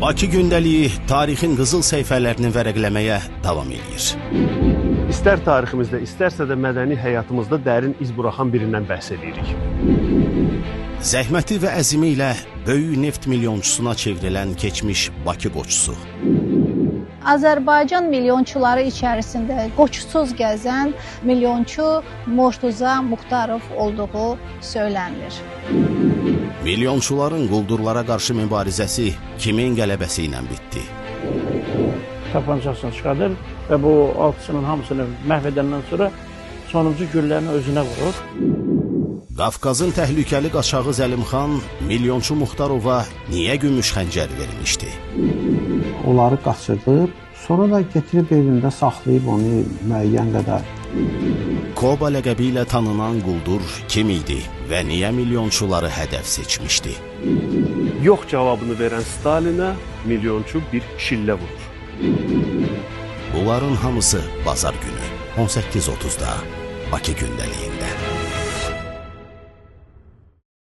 Bakı gündəliyi tarixin qızıl səhifələrini vərəqləməyə davam edir. İstər tariximizdə, istərsə də mədəni həyatımızda dərin iz buraxan birindən bəhs edirik. Zəhməti və əzimi ilə böyük neft milyonçusuna çevrilən keçmiş Bakı qoçusu. Azərbaycan milyonçuları içərisində qoçsuz gəzən milyonçu Murtuza Muxtarov olduğu söylənilir. Milyonçuların quldurlara qarşı mübarizəsi kimin qələbəsi ilə bitdi? Tapancasını çıxardır və bu altısının hamısını məhv edəndən sonra sonuncu güllərini özünə vurur. Qafqazın təhlükəli qaçağı Zəlimxan milyonçu Muxtarova niyə gümüş xəncər vermişdi? Onları qaçırdıb, sonra da getirib evində saxlayıb onu müəyyən qədər. Koba ləqəbi ilə tanınan quldur kim idi və niyə milyonçuları hədəf seçmişdi? Yox cavabını verən Stalinə milyonçu bir şillə vurur. Bunların hamısı bazar günü 18:30-da Bakı gündəliyində.